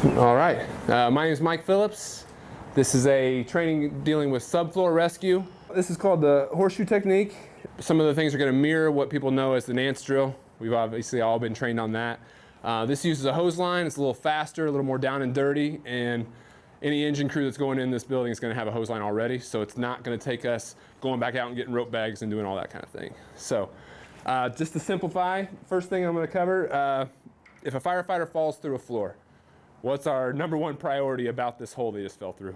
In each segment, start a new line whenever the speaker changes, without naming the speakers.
All right, my name is Mike Phillips. This is a training dealing with subfloor rescue. This is called the Horseshoe Technique. Some of the things are going to mirror what people know as the Nance drill. We've obviously all been trained on that. This uses a hose line. It's a little faster, a little more down and dirty, and any engine crew that's going in this building is going to have a hose line already, so it's not going to take us going back out and getting rope bags and doing all that kind of thing. So just to simplify, first thing I'm going to cover, if a firefighter falls through a floor, what's our number one priority about this hole they just fell through?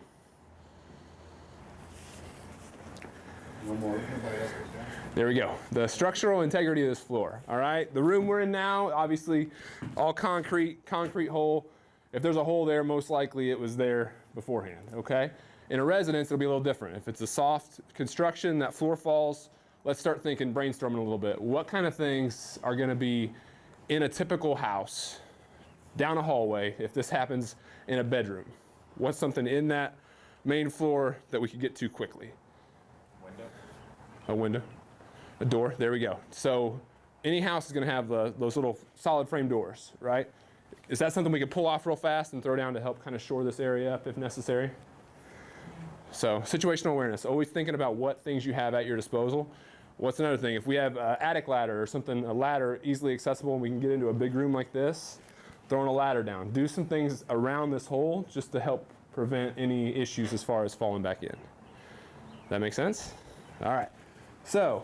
No more.
There we go. The structural integrity of this floor. All right. The room we're in now, obviously, all concrete hole. If there's a hole there, most likely it was there beforehand. Okay. In a residence, it'll be a little different. If it's a soft construction, that floor falls. Let's start thinking, brainstorming a little bit. What kind of things are going to be in a typical house, down a hallway, if this happens in a bedroom? What's something in that main floor that we could get to quickly?
Window.
A window, a door, there we go. So any house is going to have those little solid frame doors, right? Is that something we could pull off real fast and throw down to help kind of shore this area up if necessary? So situational awareness, always thinking about what things you have at your disposal. What's another thing? If we have an attic ladder or something, a ladder easily accessible and we can get into a big room like this, throwing a ladder down. Do some things around this hole just to help prevent any issues as far as falling back in. That make sense? All right. So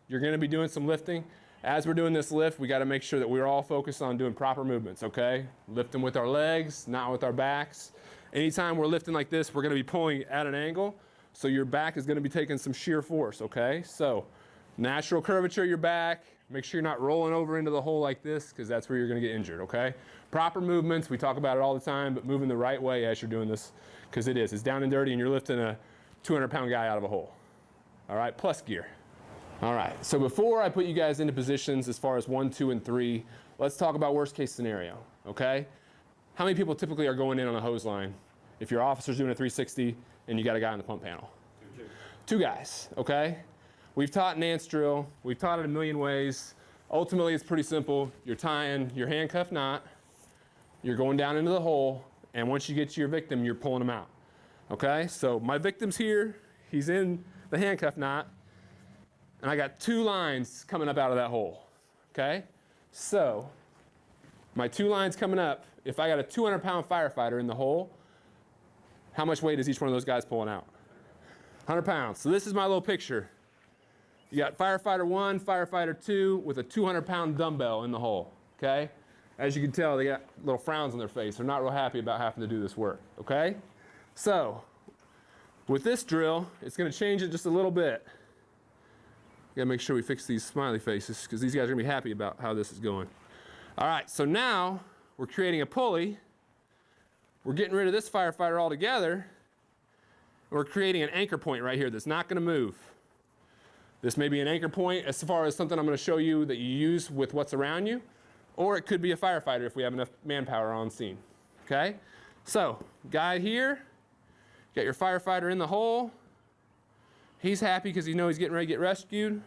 you're going to be doing some lifting. As we're doing this lift, we got to make sure that we're all focused on doing proper movements, okay? Lifting with our legs, not with our backs. Anytime we're lifting like this, we're going to be pulling at an angle, so your back is going to be taking some shear force, okay? So natural curvature of your back. Make sure you're not rolling over into the hole like this, because that's where you're going to get injured, okay? Proper movements, we talk about it all the time, but moving the right way as you're doing this, because it's down and dirty and you're lifting a 200-pound guy out of a hole. All right, plus gear. All right, so before I put you guys into positions as far as 1, 2, and 3, let's talk about worst case scenario, okay? How many people typically are going in on a hose line if your officer's doing a 360 and you got a guy on the pump panel? Two guys, okay? We've taught Nance drill. We've taught it a million ways. Ultimately, it's pretty simple. You're tying your handcuff knot. You're going down into the hole. And once you get to your victim, you're pulling them out. Okay? So my victim's here. He's in the handcuff knot. And I got 2 lines coming up out of that hole. Okay? So my 2 lines coming up, if I got a 200-pound firefighter in the hole, how much weight is each one of those guys pulling out? 100 pounds. So this is my little picture. You got firefighter 1, firefighter 2 with a 200-pound dumbbell in the hole, okay? As you can tell, they got little frowns on their face. They're not real happy about having to do this work, okay? So with this drill, it's going to change it just a little bit. You got to make sure we fix these smiley faces because these guys are going to be happy about how this is going. All right, so now we're creating a pulley. We're getting rid of this firefighter altogether. We're creating an anchor point right here that's not going to move. This may be an anchor point as far as something I'm going to show you that you use with what's around you, or it could be a firefighter if we have enough manpower on scene. Okay? So, guy here, got your firefighter in the hole. He's happy because he knows he's getting ready to get rescued.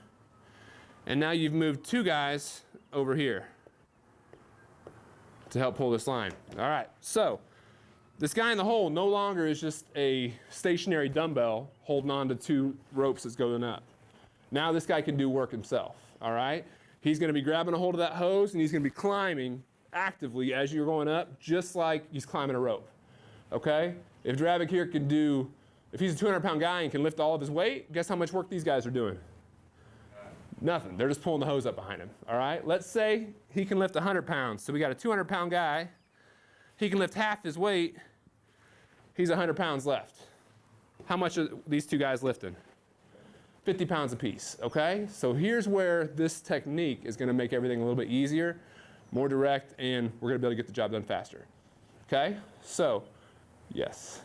And now you've moved 2 guys over here to help pull this line. All right, so this guy in the hole no longer is just a stationary dumbbell holding on to 2 ropes that's going up. Now this guy can do work himself, all right? He's going to be grabbing a hold of that hose and he's going to be climbing actively as you're going up, just like he's climbing a rope, okay? If Dravik here can do, if he's a 200-pound guy and can lift all of his weight, guess how much work these guys are doing? Nothing. They're just pulling the hose up behind him, all right? Let's say he can lift 100 pounds. So we got a 200-pound guy. He can lift half his weight. He's 100 pounds left. How much are these 2 guys lifting? 50 pounds apiece, okay? So here's where this technique is going to make everything a little bit easier, more direct, and we're going to be able to get the job done faster. Okay? So, yes.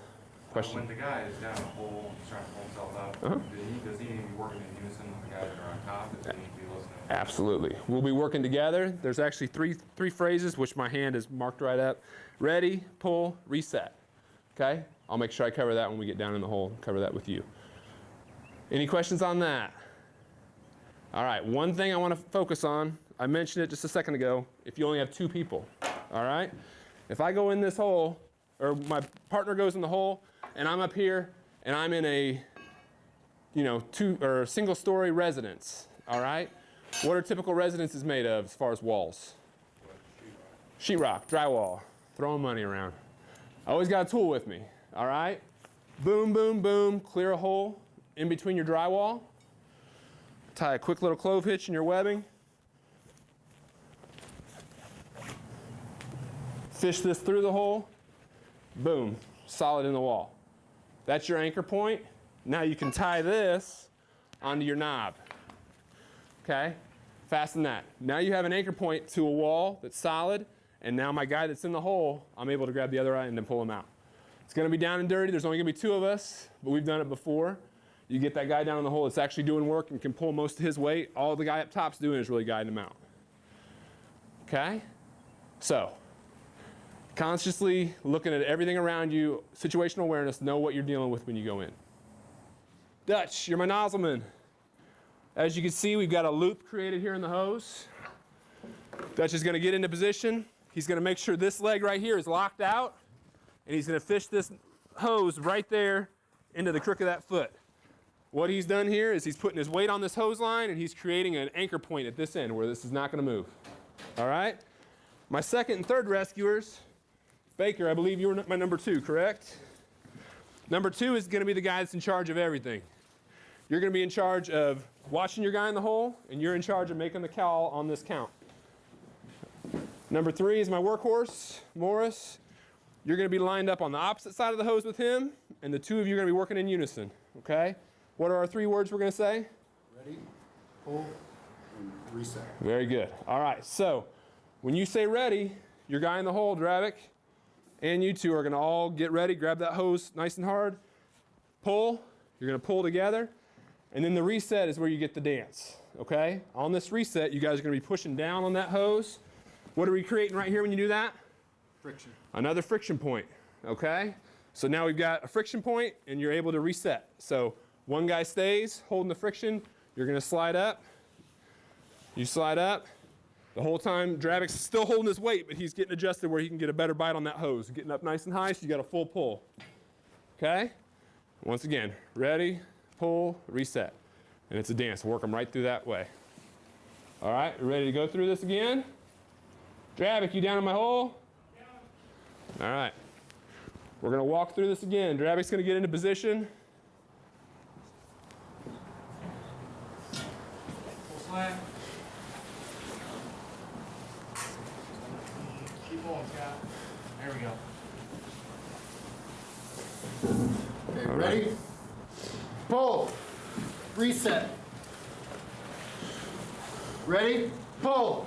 Question?
When the guy is down a hole, trying to pull himself up, does he need to be working in unison with the guys that are on top? Does he need to be listening?
Absolutely. We'll be working together. There's actually three phrases, which my hand is marked right up. Ready, pull, reset. Okay? I'll make sure I cover that when we get down in the hole, cover that with you. Any questions on that? All right, one thing I want to focus on, I mentioned it just a second ago, if you only have 2 people, all right? If I go in this hole, or my partner goes in the hole, and I'm up here, and I'm in a, single story residence, all right? What are typical residences made of as far as walls? Sheetrock, drywall, throwing money around. I always got a tool with me, all right? Boom, boom, boom, clear a hole in between your drywall. Tie a quick little clove hitch in your webbing. Fish this through the hole. Boom, solid in the wall. That's your anchor point. Now you can tie this onto your knob. Okay, fasten that. Now you have an anchor point to a wall that's solid, and now my guy that's in the hole, I'm able to grab the other end and pull him out. It's gonna be down and dirty. There's only gonna be 2 of us, but we've done it before. You get that guy down in the hole that's actually doing work and can pull most of his weight. All the guy up top's doing is really guiding him out. Okay, so consciously looking at everything around you, situational awareness, know what you're dealing with when you go in. Dutch, you're my nozzleman. As you can see, we've got a loop created here in the hose. Dutch is going to get into position. He's going to make sure this leg right here is locked out, and he's going to fish this hose right there into the crook of that foot. What he's done here is he's putting his weight on this hose line, and he's creating an anchor point at this end where this is not going to move. All right? My second and third rescuers, Baker, I believe you were my number 2, correct? Number 2 is going to be the guy that's in charge of everything. You're going to be in charge of watching your guy in the hole, and you're in charge of making the call on this count. Number 3 is my workhorse, Morris. You're going to be lined up on the opposite side of the hose with him, and the 2 of you are going to be working in unison, okay? What are our 3 words we're going to say?
Ready, pull, and reset.
Very good. All right, so when you say ready, your guy in the hole, Dravik, and you 2 are going to all get ready, grab that hose nice and hard, pull, you're going to pull together, and then the reset is where you get the dance, okay? On this reset, you guys are going to be pushing down on that hose. What are we creating right here when you do that?
Friction.
Another friction point, okay? So now we've got a friction point, and you're able to reset. So one guy stays holding the friction, you're going to slide up, you slide up. The whole time, Dravik's still holding his weight, but he's getting adjusted where he can get a better bite on that hose. Getting up nice and high, so you got a full pull. Okay? Once again, ready, pull, reset. And it's a dance. Work them right through that way. All right, ready to go through this again? Dravik, you down in my hole? Yeah. All right. We're going to walk through this again. Dravik's going to get into position.
Full slack. Keep pulling, Scott. There we go.
Okay, ready? Pull. Reset. Ready? Pull.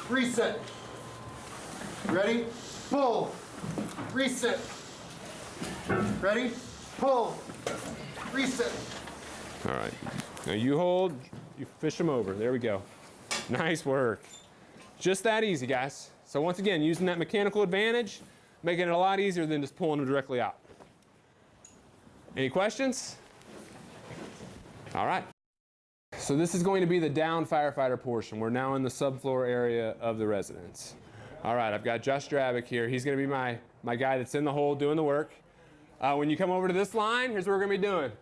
Reset. Ready? Pull. Reset. Ready? Pull. Reset.
All right. Now you hold, you fish them over. There we go. Nice work. Just that easy, guys. So once again, using that mechanical advantage, making it a lot easier than just pulling them directly out. Any questions? All right. So this is going to be the down firefighter portion. We're now in the subfloor area of the residence. All right, I've got Josh Dravik here. He's going to be my guy that's in the hole doing the work. When you come over to this line, here's what we're going to be doing.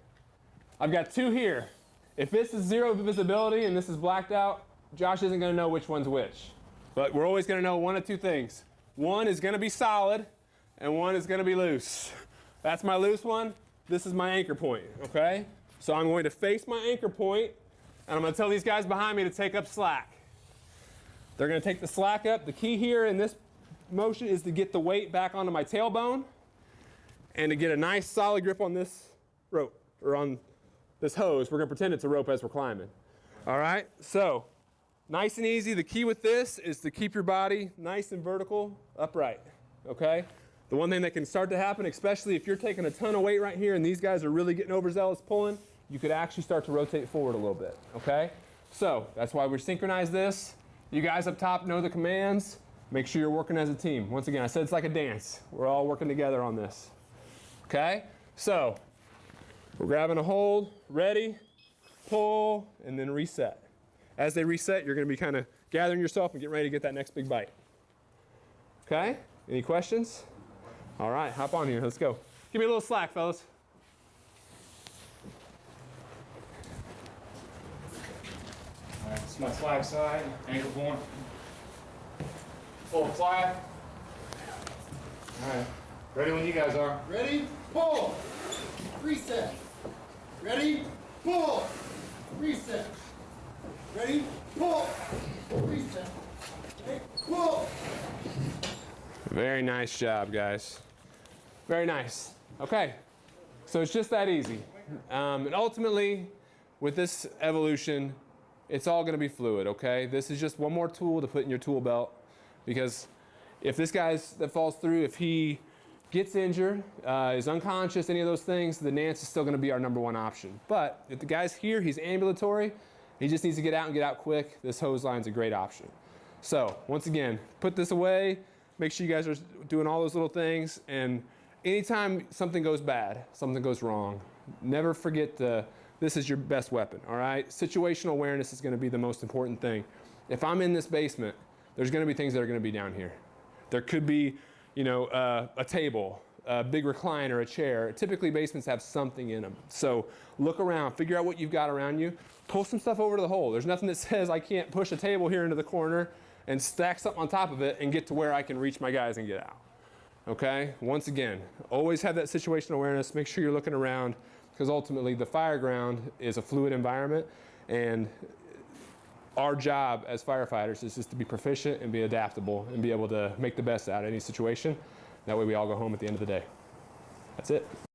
I've got 2 here. If this is 0 visibility and this is blacked out, Josh isn't going to know which one's which. But we're always going to know one of 2 things. One is going to be solid, and one is going to be loose. That's my loose one. This is my anchor point, okay? So I'm going to face my anchor point, and I'm going to tell these guys behind me to take up slack. They're going to take the slack up. The key here in this motion is to get the weight back onto my tailbone and to get a nice solid grip on this rope, or on this hose. We're going to pretend it's a rope as we're climbing. All right? So nice and easy. The key with this is to keep your body nice and vertical, upright, okay? The one thing that can start to happen, especially if you're taking a ton of weight right here and these guys are really getting overzealous pulling, you could actually start to rotate forward a little bit, okay? So that's why we synchronize this. You guys up top know the commands. Make sure you're working as a team. Once again, I said it's like a dance. We're all working together on this, okay? So we're grabbing a hold, ready, pull, and then reset. As they reset, you're going to be kind of gathering yourself and getting ready to get that next big bite, okay? Any questions? All right, hop on here. Let's go. Give me a little slack, fellas.
All right, this is my flag side, ankle point. Full flag. All right, ready when you guys are.
Ready, pull, reset. Ready, pull, reset. Ready, pull, reset. Okay, pull.
Very nice job, guys. Very nice. Okay, so it's just that easy. And ultimately, with this evolution, it's all going to be fluid, okay? This is just one more tool to put in your tool belt, because if this guy that falls through, if he gets injured, is unconscious, any of those things, the Nance is still going to be our #1 option. But if the guy's here, he's ambulatory, he just needs to get out and get out quick, this hose line's a great option. So once again, put this away, make sure you guys are doing all those little things, and anytime something goes bad, something goes wrong, never forget this is your best weapon, all right? Situational awareness is going to be the most important thing. If I'm in this basement, there's going to be things that are going to be down here. There could be, you know, a table, a big recliner, a chair. Typically, basements have something in them. So look around, figure out what you've got around you, pull some stuff over to the hole. There's nothing that says I can't push a table here into the corner and stack something on top of it and get to where I can reach my guys and get out. Okay? Once again, always have that situational awareness. Make sure you're looking around, because ultimately the fire ground is a fluid environment, and our job as firefighters is just to be proficient and be adaptable and be able to make the best out of any situation. That way we all go home at the end of the day. That's it.